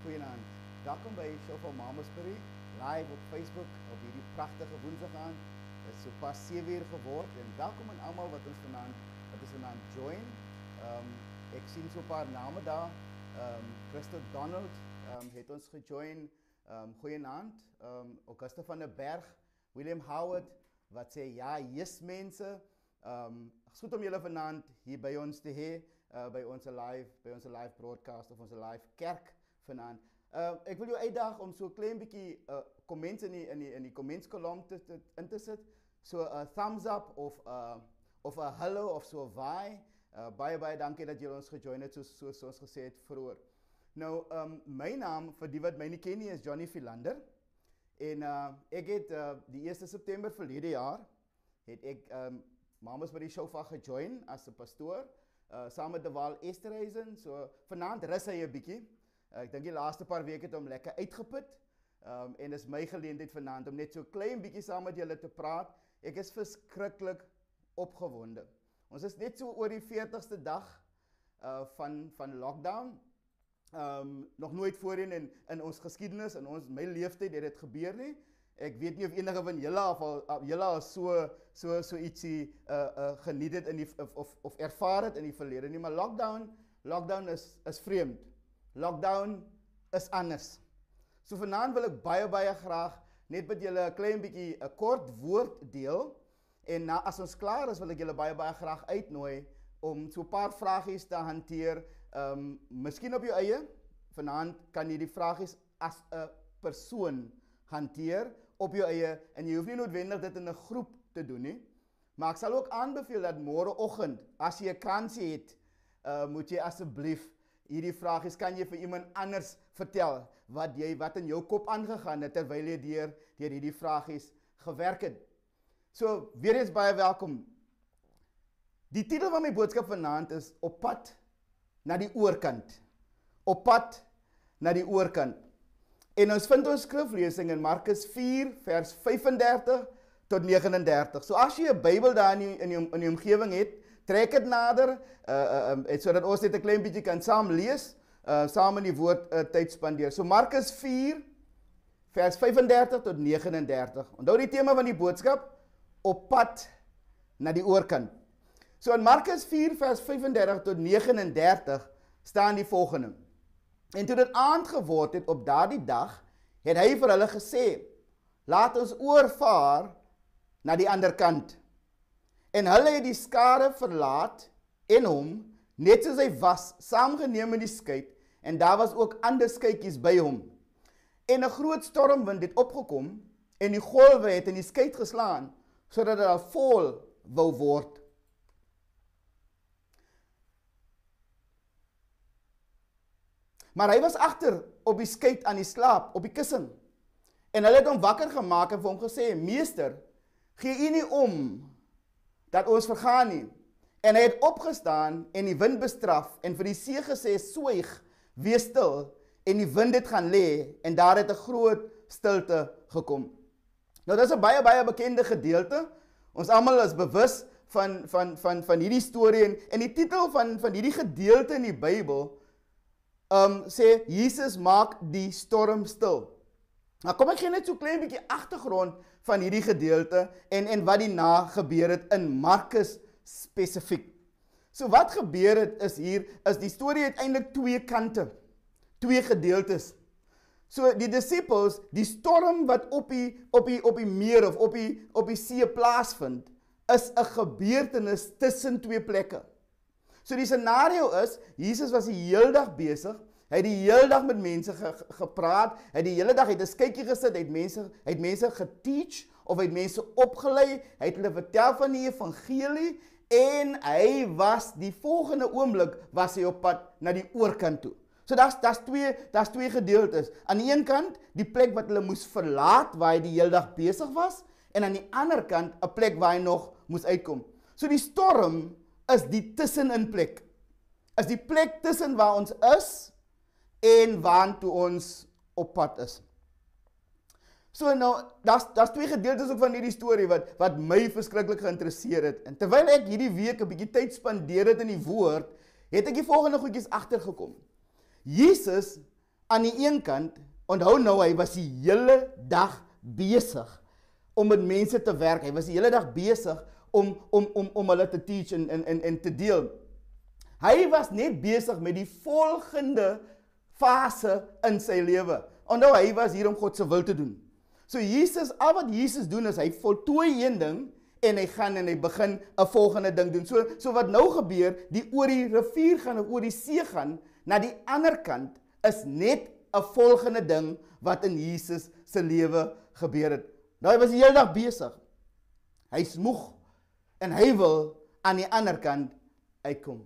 Goeienaand. Welkom by Show van Mamasbury, live op Facebook op hierdie pragtige woensdag aand. Dit is so pas 7 uur geword en welkom aan almal wat ons vanaand join. Ek sien so 'n paar name daar. Christo Donald het ons gejoin. Goeienaand. Augusta van der Berg, William Howard wat sê ja, yes mense. Is goed om julle vanaand hier by ons te hê, by onze live broadcast of onze live kerk vanaand. Ek wil jou uitdaag om so 'n klein bietjie comments in die commentskolom in te sit. So 'n thumbs up of 'n hallo of so 'n waai. Baie dankie dat julle ons gejoin het soos ons gesê het vroeër. Nou, my naam, vir die wat my nie ken nie, is Philander. En ek het die 1 September verlede jaar, het ek Mamas by die Shofa gejoin as 'n pastoor, saam met Dewal Esterhuizen. So, vanaand rus hy 'n bietjie. Ek dink die laaste paar weke het hom lekker uitgeput. En is my geleentheid vanaand om net so klein bietjie saam met julle te praat. Ek is verskriklik opgewonde. Ons is net so oor die 40ste dag van lockdown. Nog nooit voorheen in ons geskiedenis, my leeftyd het dit gebeur nie. Ek weet nie of enige van julle al so ietsie geniet het of ervaar het in die verlede nie, maar lockdown is vreemd. Lockdown is anders. So vanaand wil ek baie graag net met julle 'n klein bietjie 'n kort woord deel. En as ons klaar is, wil ek julle baie graag uitnooi om so 'n paar vragies te hanteer. Miskien op jou eie. Vanaand kan jy die vragies as 'n persoon hanteer op jou eie en jy hoef nie noodwendig dit in 'n groep te doen nie. Maar ek sal ook aanbeveel dat môreoggend, as jy 'n kansie het, moet jy asseblief hierdie vragies kan jy vir iemand anders vertel wat in jou kop aangegaan het terwyl jy deur hierdie vragies gewerk het. So, weer eens baie welkom. Die titel van my boodskap vanaand is Op pad na die oorkant. Op pad na die oorkant. En ons vind ons skriflesing in Markus 4 vers 35 tot 39. So as jy 'n Bybel daar in die omgewing het, trek dit nader, sodat ons net 'n klein bietjie kan saam lees, saam in die woord tyd spandeer. So Markus 4 vers 35 tot 39. Onthou die tema van die boodskap, op pad na die oorkant. So in Markus 4 vers 35 tot 39 staan die volgende. En toe dit aand geword het op daardie dag, het hy vir hulle gesê, laat ons oorvaar na die ander kant. En hulle het die skare verlaat en hom, net soos hy was, saamgeneem in die skei, en daar was ook ander skeitjies by hom. En 'n groot stormwind het opgekom, en die golwe het in die skei geslaan, sodat dit al vol wou word. Maar hy was agter op die skei aan die slaap, op die kussing. En hulle het hom wakker gemaak en vir hom gesê, meester, gee u nie om dat ons vergaan nie. En hy het opgestaan en die wind bestraf en vir die see gesê, swyg, wees stil, en die wind het gaan lê en daar het 'n groot stilte gekom. Nou dit is 'n baie bekende gedeelte. Ons almal is bewus van hierdie storie en die titel van hierdie gedeelte in die Bybel sê Jesus maak die storm stil. Nou kom ek gee net so klein bietjie agtergrond van hierdie gedeelte en wat hierna gebeur het in Markus spesifiek. So wat gebeur het is die storie het eintlik 2 kante, 2 gedeeltes. So die disippels, die storm wat op die meer of op die see plaasvind, is 'n gebeurtenis tussen 2 plekke. So die scenario is, Jesus was die hele dag besig, hy het die hele dag met mense gepraat, hy het die hele dag 'n skytjie gesit, hy het mense geteach, of hy het mense opgelei, hy het hulle vertel van die evangelie, en hy was die volgende oomblik, was hy op pad na die oorkant toe. So daar's twee gedeeltes. Aan die een kant, die plek wat hulle moes verlaat, waar hy die hele dag besig was, en aan die ander kant, 'n plek waar hy nog moes uitkom. So die storm is die tussenin plek. Is die plek tussen waar ons is, en waartoe ons op pad is. So nou, daar's 2 gedeeltes ook van hierdie storie wat my verskriklik geïnteresseer het. En terwyl ek hierdie week 'n bietjie tyd spandeer het in die woord, het ek die volgende goedjies agtergekom. Jesus aan die een kant, onthou nou, hy was die hele dag besig om met mense te werk. Hy was die hele dag besig om hulle te teach en te deel. Hy was net besig met die volgende fase in sy lewe. Onthou, hy was hier om God se wil te doen. So Jesus, al wat Jesus doen is, hy voltooi een ding, en hy gaan en hy begin 'n volgende ding doen. So wat nou gebeur, die oor die rivier gaan of oor die see gaan, na die ander kant, is net 'n volgende ding wat in Jesus se lewe gebeur het. Nou, hy was die hele dag besig. Hy is moeg, en hy wil aan die ander kant uitkom.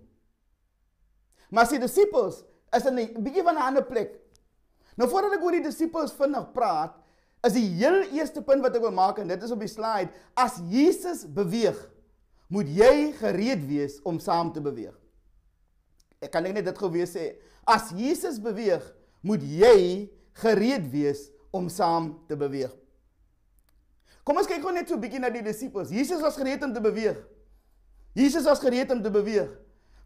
Maar sy disippels is in 'n bietjie van 'n ander plek. Nou, voordat ek oor die disippels vinnig praat, is die heel eerste punt wat ek wil maak, en dit is op die slide, as Jesus beweeg, moet jy gereed wees om saam te beweeg. Ek kan net dit gou weer sê, as Jesus beweeg, moet jy gereed wees om saam te beweeg. Kom ons kyk gou net so 'n bietjie na die disippels. Jesus was gereed om te beweeg. Jesus was gereed om te beweeg.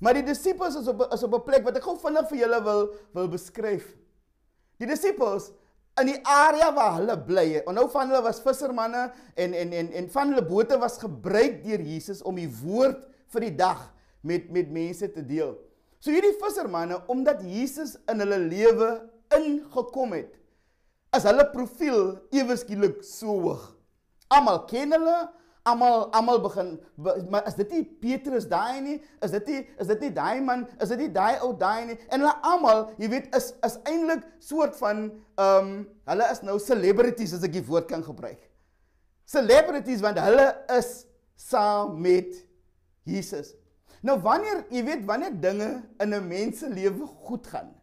Maar die disippels is op 'n plek wat ek gou vinnig vir julle wil beskryf. Die disippels in die area waar hulle bly, en nou van hulle was vissermanne en van hulle bote was gebruik deur Jesus om die woord vir die dag met mense te deel. So hierdie vissermanne, omdat Jesus in hulle lewe ingekom het, is hulle profiel ewe skielik so hoog. Almal ken hulle, almal begin, maar is dit nie Petrus daai nie? Is dit nie daai man? Is dit nie daai ou daai nie? En hulle almal, jy weet, is eintlik soort van hulle is nou celebrities, as ek die woord kan gebruik. Celebrities, want hulle is saam met Jesus. Nou wanneer dinge in 'n mens se lewe goed gaan,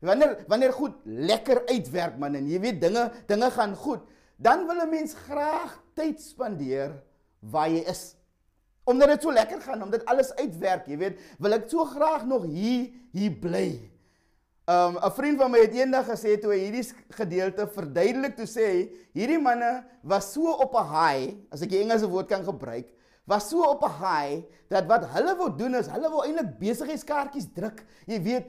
wanneer goed lekker uitwerk, man, en jy weet dinge gaan goed, dan wil 'n mens graag tyd spandeer waar jy is. Omdat dit so lekker gaan, omdat alles uitwerk, jy weet, wil ek so graag nog hier bly. 'n vriend van my het eendag gesê, toe hy hierdie gedeelte verduidelik, toe sê hy, hierdie manne was so op 'n high, as ek die Engelse woord kan gebruik, was so op 'n high, dat wat hulle wou doen is, hulle wou eintlik besigheidskaartjies druk. Jy weet,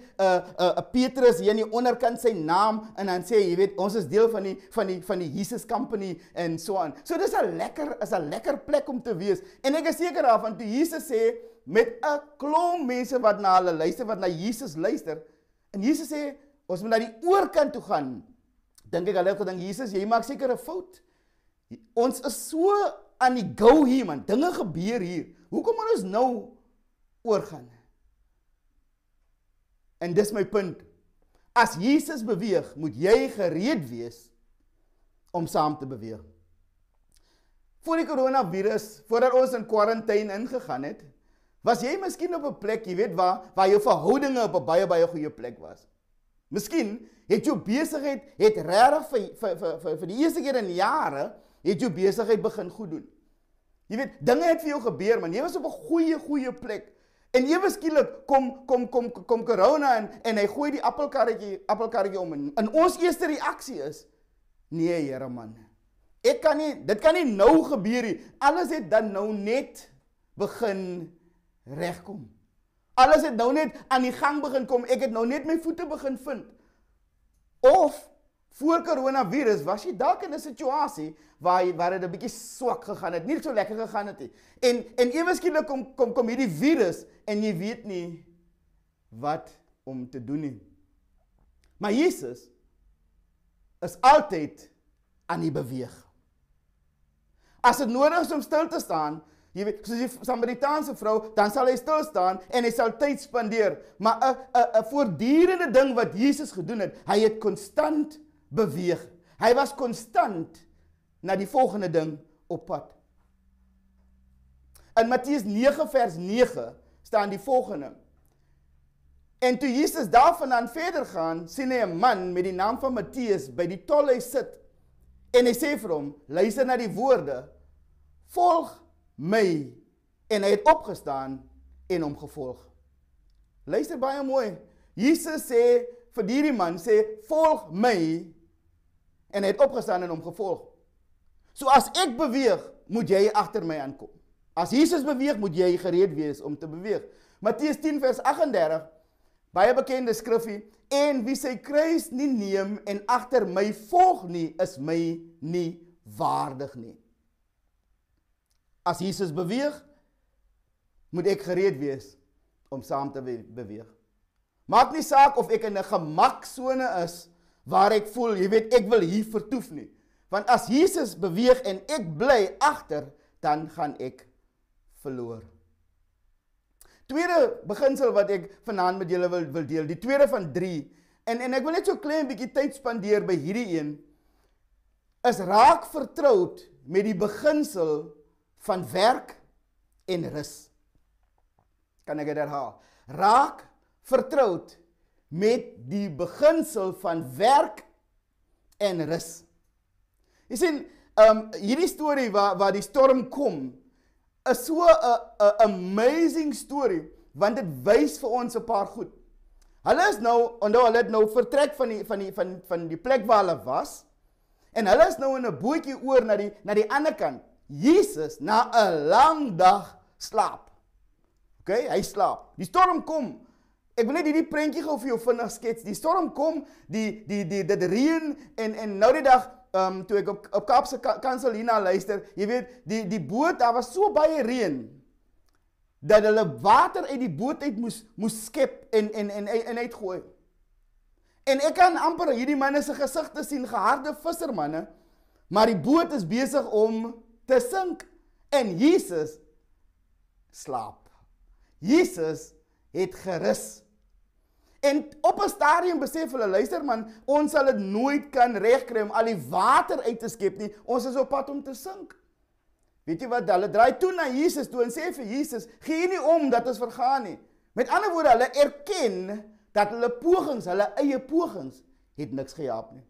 Petrus hier aan die onderkant sy naam, en dan sê, jy weet, ons is deel van die Jesus Company, en so aan. So dis 'n lekker plek om te wees. En ek is seker daarvan, toe Jesus sê, met 'n klomp mense wat na hulle luister, wat na Jesus luister, en Jesus sê, ons moet na die oorkant toe gaan, dink ek, hulle het gedink, Jesus, jy maak seker 'n fout. Ons is so aan die go hier, man, dinge gebeur hier. Hoekom moet ons nou oorgaan? En dis my punt. As Jesus beweeg, moet jy gereed wees om saam te beweeg. Voor die coronavirus, voordat ons in quarantaine ingegaan het, was jy miskien op 'n plek, jy weet, waar jou verhoudinge op 'n baie goeie plek was. Miskien het jou besigheid, het regtig vir die eerste keer in jare, het jou besigheid begin goed doen. Jy weet, dinge het vir jou gebeur, man. Jy was op 'n goeie plek. En ewe skielik kom corona en hy gooi die appelkarretjie om. En ons eerste reaksie is, nee, Here man. Dit kan nie nou gebeur nie. Alles het dan nou net begin regkom. Alles het nou net aan die gang begin kom. Ek het nou net my voete begin vind. Of voor coronavirus was jy dalk in 'n situasie waar dit 'n bietjie swak gegaan het, nie so lekker gegaan het nie. En ewe skielik kom hierdie virus en jy weet nie wat om te doen nie. Maar Jesus is altyd aan die beweeg. As dit nodig is om stil te staan, jy weet, soos die Samaritaanse vrou, dan sal hy stil staan en hy sal tyd spandeer. Maar 'n voortdurende ding wat Jesus gedoen het, hy het konstant beweeg. Hy was konstant na die volgende ding op pad. In Matteus 9 vers 9 staan die volgende. En toe Jesus daarvandaan verder gaan, sien hy 'n man met die naam van Matteus by die tolhuis sit. En hy sê vir hom, luister na die woorde, volg my. En hy het opgestaan en hom gevolg. Luister baie mooi. Jesus sê vir hierdie man, sê, volg my. En hy het opgestaan en hom gevolg. So as ek beweeg, moet jy agter my aankom. As Jesus beweeg, moet jy gereed wees om te beweeg. Matteus 10 vers 38, Baie bekende skrifgie, en wie sy kruis nie neem en agter my volg nie, is my nie waardig nie. As Jesus beweeg, moet ek gereed wees om saam te beweeg. Maak nie saak of ek in 'n gemaksone is, waar ek voel, jy weet, ek wil hier vertoef nie. Want as Jesus beweeg en ek bly agter, dan gaan ek verloor. Tweede beginsel wat ek vanaand met julle wil deel, die tweede van 3, en ek wil net so klein bietjie tyd spandeer by hierdie een, is raak vertroud met die beginsel van werk en rus. Kan ek dit herhaal? Raak vertroud met die beginsel van werk en rus. Jy sien, hierdie storie waar die storm kom, is so 'n amazing story, want dit wys vir ons 'n paar goed. Hulle is nou, onthou hulle het nou vertrek van die plek waar hulle was, en hulle is nou in 'n bootjie oor na die ander kant. Jesus, na 'n lang dag, slaap. Okay, hy slaap. Die storm kom. Ek wil net hierdie prentjie gou vir jou vinnig skets. Die storm kom, dit reën, en nou die dag, toe ek op Kaapse Kansel hierna luister, jy weet, die boot, daar was so baie reën, dat hulle water uit die boot uit moes skep en uitgooi. En ek kan amper hierdie manne se gesigte sien, geharde vissermanne, maar die boot is besig om te sink, en Jesus slaap. Jesus het gerus. En op 'n stadium besef hulle, luister man, ons sal dit nooit kan regkry om al die water uit te skep nie, ons is op pad om te sink. Weet jy wat, hulle draai toe na Jesus toe en sê vir Jesus, gee nie om dat ons vergaan nie. Met ander woorde, hulle erken dat hulle eie pogings, het niks gehelp nie.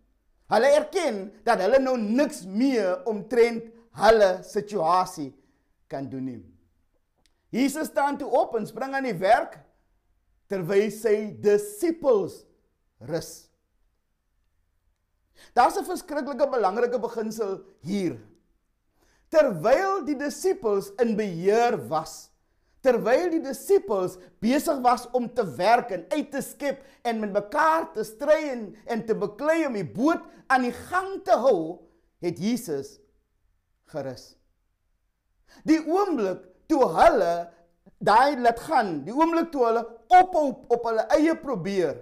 Hulle erken dat hulle nou niks meer omtrent hulle situasie kan doen nie. Jesus staan toe op en spring aan die werk, terwyl sy disippels rus. Daar's 'n verskriklike belangrike beginsel hier. Terwyl die disippels in beheer was, terwyl die disippels besig was om te werk en uit te skep en met mekaar te stry en te beklei om die boot aan die gang te hou, het Jesus gerus. Die oomblik toe hulle daai laat gaan, die oomblik toe hulle ophou op hulle eie probeer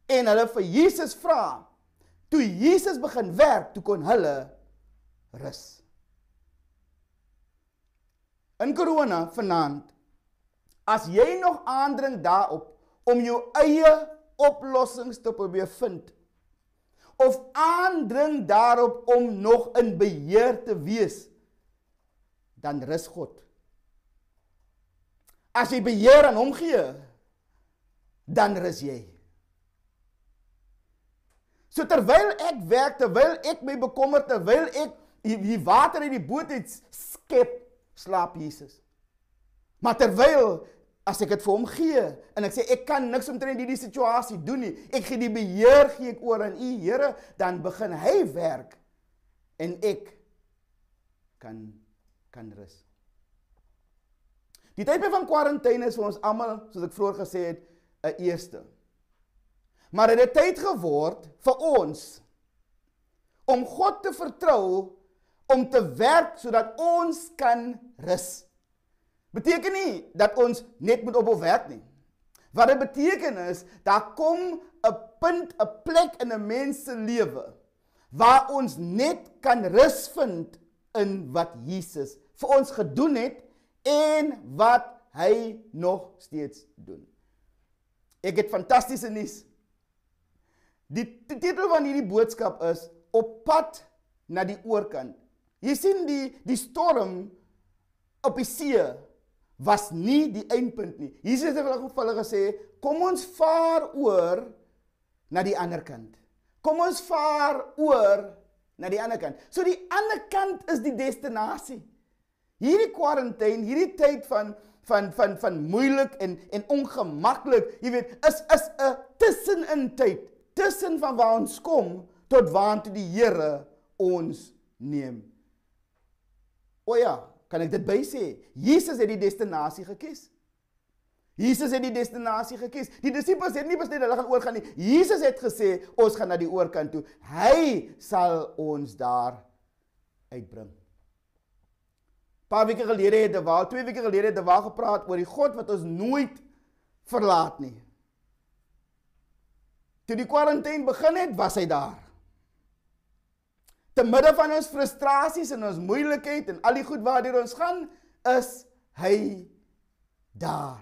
en hulle vir Jesus vra, toe Jesus begin werk, toe kon hulle rus. In corona vanaand, as jy nog aandring daarop om jou eie oplossings te probeer vind, of aandring daarop om nog in beheer te wees, dan rus God. As jy beheer aan hom gee, dan rus jy. So terwyl ek werk, terwyl ek my bekommer, terwyl ek die water uit die boot uit skep, slaap Jesus. Maar terwyl, as ek dit vir hom gee, en ek sê, ek kan niks omtrent hierdie situasie doen nie, ek gee die beheer, gee ek oor aan u, Here, dan begin hy werk, en ek kan rus. Die tyd van kwarantyne is vir ons almal, soos ek vroeër gesê het, 'n eerste. Maar het 'n tyd geword vir ons om God te vertrou, om te werk sodat ons kan rus. Beteken nie dat ons net moet ophou werk nie. Wat dit beteken is, daar kom 'n punt, 'n plek in 'n mens se lewe waar ons net kan rus vind in wat Jesus vir ons gedoen het en wat hy nog steeds doen. Ek het fantastiese nuus. Die titel van hierdie boodskap is Op pad na die oorkant. Jy sien die storm op die see was nie die eindpunt nie. Jesus het in gevalle gesê, kom ons vaar oor na die ander kant. Kom ons vaar oor na die ander kant. So die ander kant is die destinasie. Hierdie quarantaine, hierdie tyd van moeilik en ongemaklik, jy weet, is 'n tussenin tyd, tussen van waar ons kom tot waartoe die Here ons neem. O ja, kan ek dit bysê? Jesus het die destinasie gekies. Jesus het die destinasie gekies. Die disippels het nie besluit hulle gaan oorgaan nie. Jesus het gesê, ons gaan na die oorkant toe. Hy sal ons daar uitbring. Paar weke gelede het Dewaal, 2 weke gelede het Dewaal gepraat oor die God wat ons nooit verlaat nie. Toe die quarantaine begin het, was hy daar. Te midde van ons frustrasies en ons moeilikheid en al die goed waardeur ons gaan, is hy daar.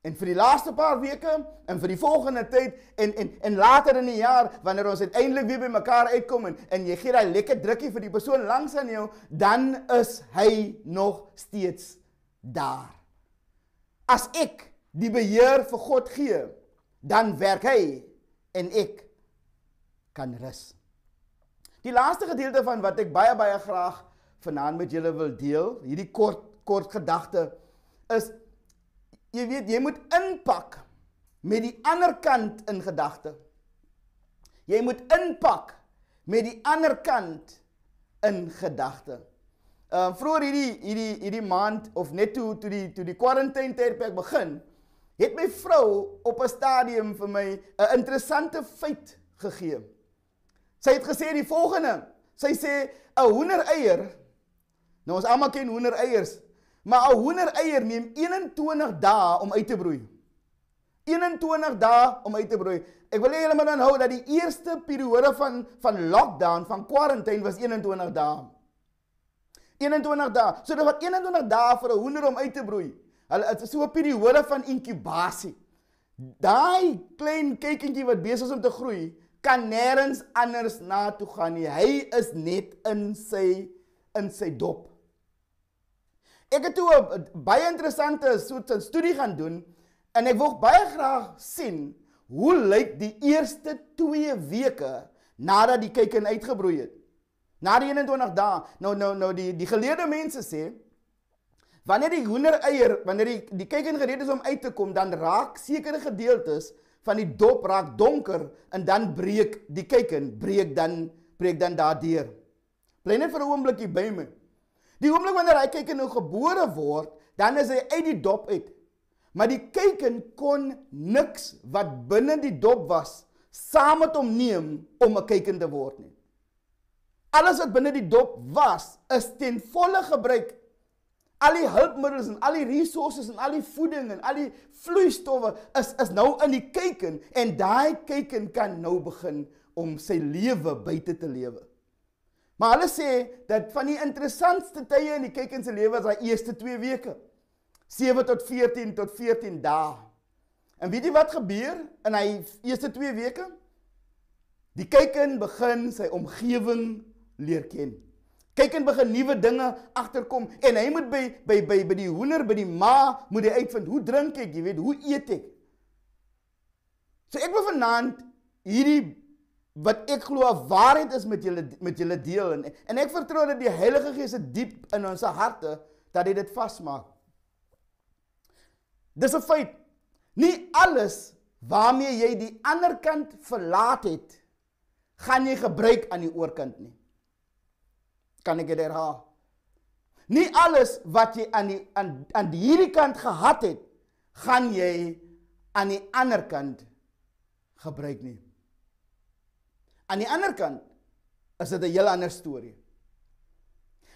En vir die laaste paar weke, en vir die volgende tyd, en later in die jaar, wanneer ons uiteindelik weer by mekaar uitkom, en jy gee daai lekker drukkie vir die persoon langs aan jou, dan is hy nog steeds daar. As ek die beheer vir God gee, dan werk hy, en ek kan rus. Die laaste gedeelte van wat ek baie graag vanaand met julle wil deel, hierdie kort gedagte, is, jy weet, jy moet inpak met die ander kant in gedagte. Jy moet inpak met die ander kant in gedagte. Vroeger hierdie maand, of net toe die quarantaine tydperk begin, het my vrou op 'n stadium vir my 'n interessante feit gegee. Sy het gesê die volgende, sy sê, 'n hoendereier, nou ons almal ken hoendereiers, maar 'n hoendereier neem 21 dae om uit te broei. 21 dae om uit te broei. Ek wil julle maar onthou dat die eerste periode van lockdown, van quarantaine, was 21 dae. 21 dae. So dit was 21 dae vir 'n hoender om uit te broei. Dit is so 'n periode van inkubasie. Daai klein kykentjie wat besig is om te groei, kan nêrens anders na toe gaan nie. Hy is net in sy dop. Ek het toe 'n baie interessante soort studie gaan doen, en ek wil baie graag sien, hoe lyk die eerste 2 weke nadat die kyken uitgebroei het. Na die 21 dae, nou die geleerde mense sê, wanneer die hoendereier, wanneer die kyken gereed is om uit te kom, dan raak sekere gedeeltes van die dop raak donker, en dan breek die kyken, breek dan daardeur. Bly net vir 'n oombliekie by my. Die oomblik wanneer hy kyken nou gebore word, dan is hy uit die dop uit. Maar die kyken kon niks wat binne die dop was, saam met hom neem om 'n kyken te word nie. Alles wat binne die dop was, is ten volle gebruik. Al die hulpmiddels en al die resources en al die voeding en al die vloeistowwe is nou in die kyken, en daai kyken kan nou begin om sy lewe buite te lewe. Maar hulle sê dat van die interessantste tye in die kyken se lewe is daai eerste 2 weke. 7 tot 14 dae. En weet jy wat gebeur in hy eerste 2 weke? Die kyken begin sy omgewing leer ken. Kyken begin nuwe dinge agterkom, en hy moet by die hoender, by die ma, moet hy uitvind, hoe drink ek, jy weet, hoe eet ek? So ek wil vanaand hierdie, wat ek glo 'n waarheid is met julle deel, en ek vertrou dat die Heilige Gees het diep in ons harte, dat hy dit vasmaak. Dis 'n feit. Nie alles waarmee jy die ander kant verlaat het, gaan jy gebruik aan die oorkant nie. Kan ek dit herhaal? Nie alles wat jy aan hierdie kant gehad het, gaan jy aan die ander kant gebruik nie. Aan die ander kant is dit 'n heel ander storie.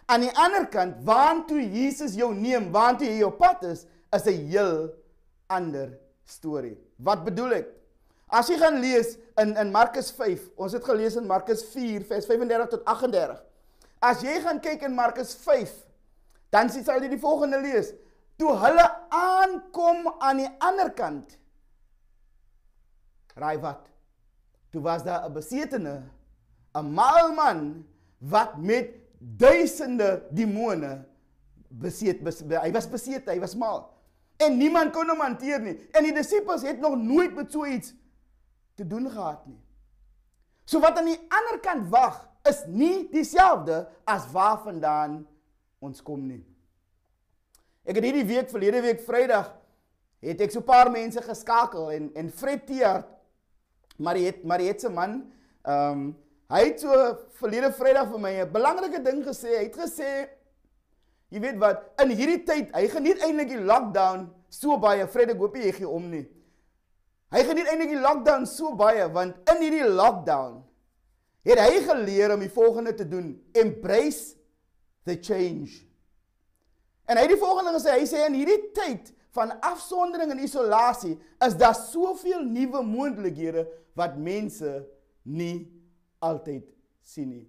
Aan die ander kant, waantoe Jesus jou neem, waantoe jy jou pad is 'n heel ander storie. Wat bedoel ek? As jy gaan lees in Markus 5, ons het gelees in Markus 4, vers 35 tot 38. As jy gaan kyk in Markus 5, dan sal jy die volgende lees. Toe hulle aankom aan die ander kant, raai wat? Toe was daar 'n besetene, 'n maalman, wat met duisende demone hy was besete, hy was mal. En niemand kon hom hanteer nie. En die disippels het nog nooit met so iets te doen gehad nie. So wat aan die ander kant wag, is nie dieselfde as waarvandaan ons kom nie. Ek het hierdie week, verlede week Vrydag, het ek so 'n paar mense geskakel, en Fred Tiaart, Mariette se man, hy het so verlede Vrydag vir my 'n belangrike ding gesê. Hy het gesê, jy weet wat, in hierdie tyd, hy geniet eintlik die lockdown so baie, Fred, ek hoop jy gee om nie. Hy geniet eintlik die lockdown so baie, want in hierdie lockdown het hy geleer om die volgende te doen, embrace the change. En hy het die volgende gesê, hy sê in hierdie tyd van afsondering en isolasie, is daar soveel nuwe moontlikhede wat mense nie altyd sien nie.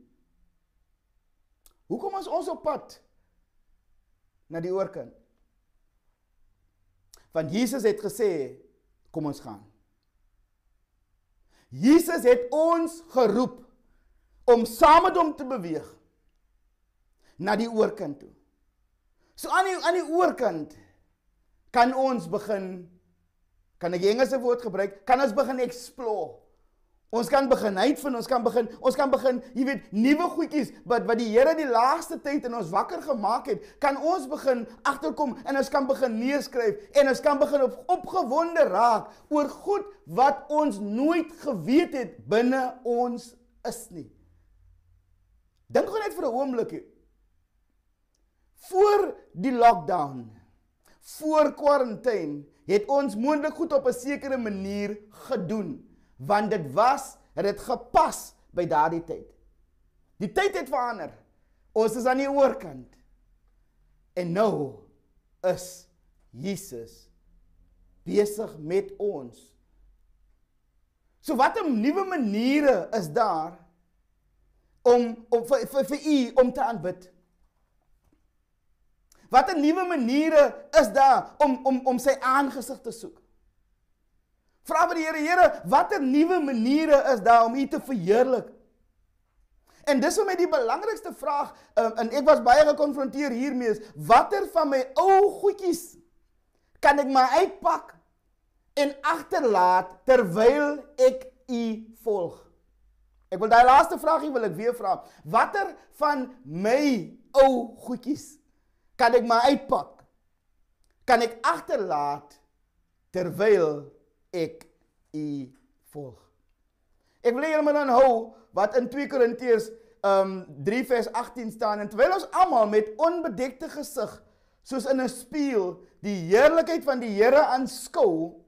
Hoekom is ons op pad na die oorkant? Want Jesus het gesê, kom ons gaan. Jesus het ons geroep om saam met hom te beweeg na die oorkant toe. So aan die oorkant kan ons begin, kan ek die Engelse woord gebruik, kan ons begin explore. Ons kan begin uitvind, ons kan begin, jy weet, nuwe goedjies, wat die Here die laaste tyd in ons wakker gemaak het, kan ons begin agterkom, en ons kan begin neerskryf, en ons kan begin opgewonde raak, oor goed wat ons nooit geweet het, binne ons is nie. Dink gewoon net vir 'n oombliekie. Voor die lockdown, voor quarantaine, het ons moontlik goed op 'n sekere manier gedoen, want het het gepas by daardie tyd. Die tyd het verander. Ons is aan die oorkant. En nou is Jesus besig met ons. So wat 'n nuwe maniere is daar om vir u om te aanbid? Wat 'n nuwe maniere is daar om sy aangesig te soek? Vra vir die Here, watter nuwe maniere is daar om U te verheerlik? En dis vir my die belangrikste vraag, en ek was baie gekonfronteer hiermee, is, watter van my ou goedjies kan ek maar uitpak en agterlaat terwyl ek U volg? Ek wil daai laaste vraagie wil ek weer vra. Watter van my ou goedjies kan ek maar uitpak? Kan ek agterlaat terwyl ek U volg? Ek wil julle maar aanhou wat in 2 Korintiërs 3 vers 18 staan, en terwyl ons almal met onbedekte gesig, soos in 'n spieël, die heerlikheid van die Here aanskou,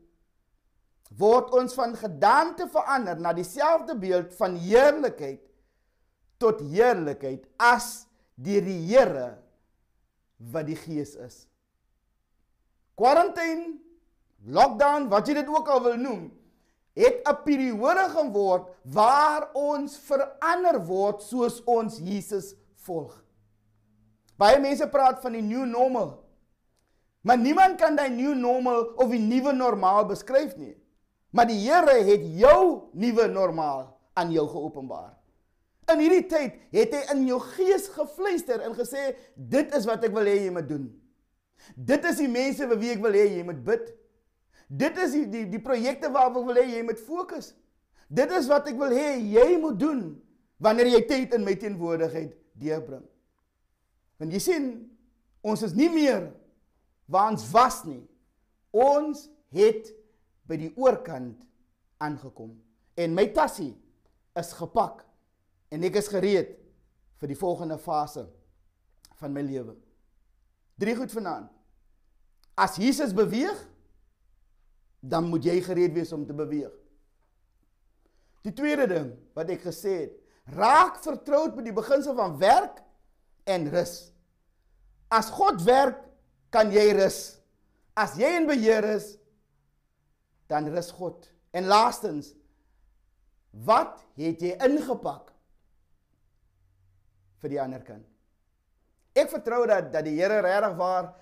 word ons van gedaante verander na dieselfde beeld van heerlikheid tot heerlikheid as deur die Here wat die Gees is. Quarantine, lockdown, wat jy dit ook al wil noem, het 'n periode geword waar ons verander word soos ons Jesus volg. Baie mense praat van die new normal, maar niemand kan die new normal of die nuwe normaal beskryf nie. Maar die Here het jou nuwe normaal aan jou geopenbaar. In hierdie tyd het hy in jou gees gefluister en gesê, dit is wat ek wil hê jy moet doen. Dit is die mense vir wie ek wil hê jy moet bid. Dit is die projekte waarop ek wil hê jy moet fokus. Dit is wat ek wil hê jy moet doen, wanneer jy tyd in my teenwoordigheid deurbring. Want jy sien, ons is nie meer waar ons was nie. Ons het by die oorkant aangekom. En my tassie is gepak. En ek is gereed vir die volgende fase van my lewe. 3 goed vanaand. As Jesus beweeg, dan moet jy gereed wees om te beweeg. Die tweede ding wat ek gesê het, raak vertroud met die beginsel van werk en rus. As God werk, kan jy rus. As jy in beheer is, dan rus God. En laastens, wat het jy ingepak vir die ander kant? Ek vertrou dat die Here regtig waar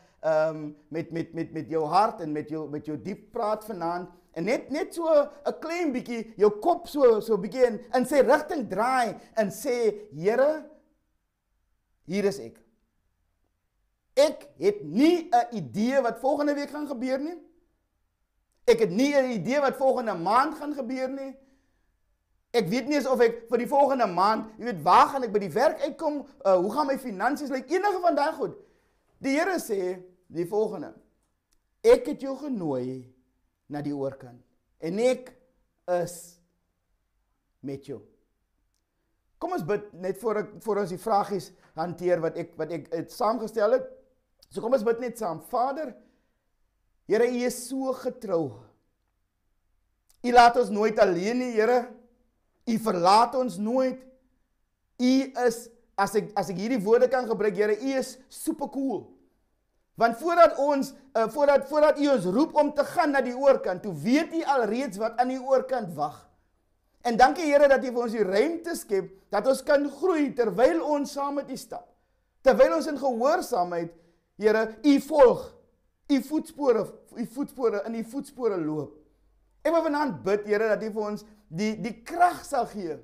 met jou hart en met jou diep praat vanaand, en net so 'n klein bietjie jou kop so bietjie in sy rigting draai en sê, Here, hier is ek. Ek het nie 'n idee wat volgende week gaan gebeur nie. Ek het nie 'n idee wat volgende maand gaan gebeur nie. Ek weet nie eens of ek vir die volgende maand, jy weet, waar gaan ek by die werk uitkom, hoe gaan my finansies lyk, enige van daai goed. Die Here sê die volgende, ek het jou genooi na die oorkant, en ek is met jou. Kom ons bid net voor ons die vragies hanteer wat ek het saamgestel het. So kom ons bid net saam. Vader, Here, U is so getrou. U laat ons nooit alleen nie, Here. U verlaat ons nooit. U is, as ek hierdie woorde kan gebruik, Here, U is super cool. Want voordat U ons roep om te gaan na die oorkant, toe weet U alreeds wat aan die oorkant wag. En dankie Here dat U vir ons die ruimte skep, dat ons kan groei terwyl ons saam met U stap. Terwyl ons in gehoorsaamheid, Here, U volg, U voetspore in U voetspore loop. Ek wil vanaand bid, Here, dat U vir ons die krag sal gee,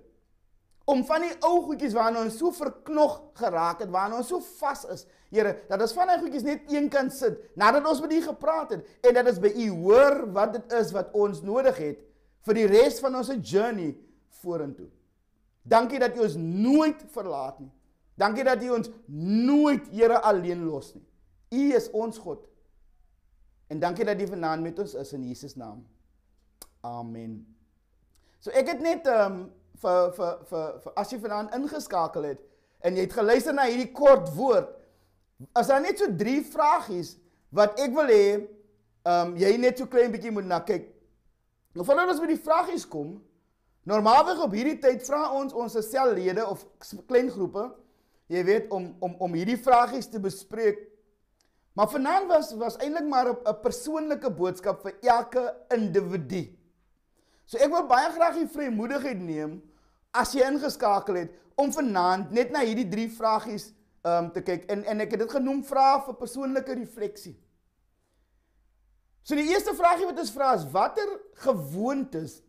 om van die ou goedjies waarna ons so verknog geraak het, waarna ons so vas is, Here, dat ons van die goedjies net een kant sit, nadat ons met U gepraat het, en dat ons by U hoor wat dit is wat ons nodig het, vir die res van ons journey vorentoe. Dankie dat U ons nooit verlaat nie. Dankie dat U ons nooit, Here, alleen los nie. U is ons God. En dankie dat U vanaand met ons is in Jesus naam. Amen. So ek het net as jy vanaand ingeskakel het en jy het geluister na hierdie kort woord, as daar net so 3 vragies wat ek wil hê jy net so klein bietjie moet na kyk. Nou voordat ons by die vragies kom, normaalweg op hierdie tyd vra ons sellede of klein groepe, jy weet, om hierdie vragies te bespreek. Maar vanaand was eintlik maar 'n persoonlike boodskap vir elke individu. So ek wil baie graag die vrymoedigheid neem, as jy ingeskakel het, om vanaand net na hierdie 3 vragies te kyk. En ek het dit genoem, vrae vir persoonlike refleksie. So die eerste vraagie wat ons vra is, watter gewoontes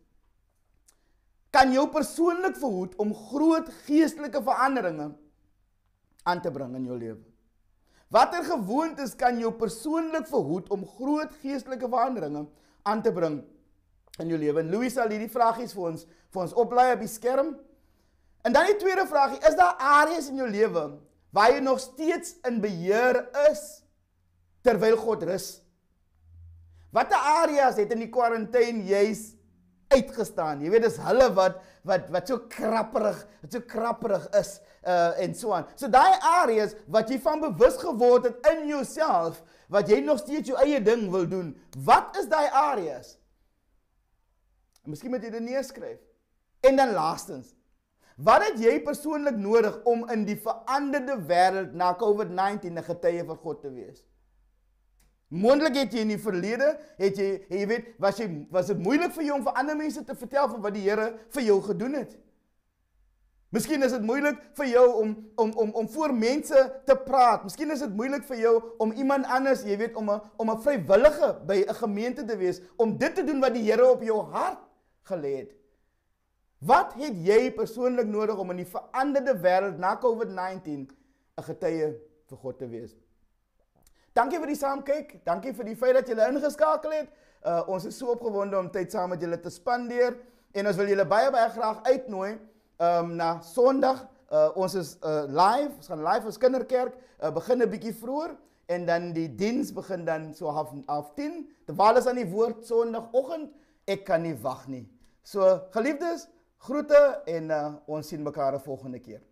kan jou persoonlik verhoed om groot geestelike veranderinge aan te bring in jou lewe? Watter gewoontes kan jou persoonlik verhoed om groot geestelike veranderinge aan te bring in jou lewe? En Louis sal hierdie vragies vir ons oplaai op die skerm. En dan die tweede vraagie, is daar areas in jou lewe waar jy nog steeds in beheer is terwyl God rus? Watter areas het in die quarantaine juis uitgestaan? Jy weet, dis hulle wat so krapperig is en so aan. So daai areas wat jy van bewus geword het in jouself, wat jy nog steeds jou eie ding wil doen, wat is daai areas? Miskien moet jy dit neerskryf. En dan laastens, wat het jy persoonlik nodig om in die veranderde wêreld na COVID-19 'n getuie vir God te wees? Moontlik het jy in die verlede, jy weet, was dit moeilik vir jou om vir ander mense te vertel van wat die Here vir jou gedoen het? Miskien is dit moeilik vir jou om voor mense te praat. Miskien is dit moeilik vir jou om iemand anders, jy weet, om 'n vrywillige by 'n gemeente te wees, om dit te doen wat die Here op jou hart gelê het. Wat het jy persoonlik nodig om in die veranderde wêreld na COVID-19 'n getuie vir God te wees? Dankie vir die saamkyk, dankie vir die feit dat julle ingeskakel het. Ons is so opgewonde om tyd saam met julle te spandeer, en ons wil julle baie graag uitnooi na Sondag. Ons is live, ons gaan live as kinderkerk, begin 'n bietjie vroeër, en dan die diens begin dan so 9:30, terwyl is aan die woord Sondagoggend. Ek kan nie wag nie. So geliefdes, groete, en ons sien mekaar 'n volgende keer.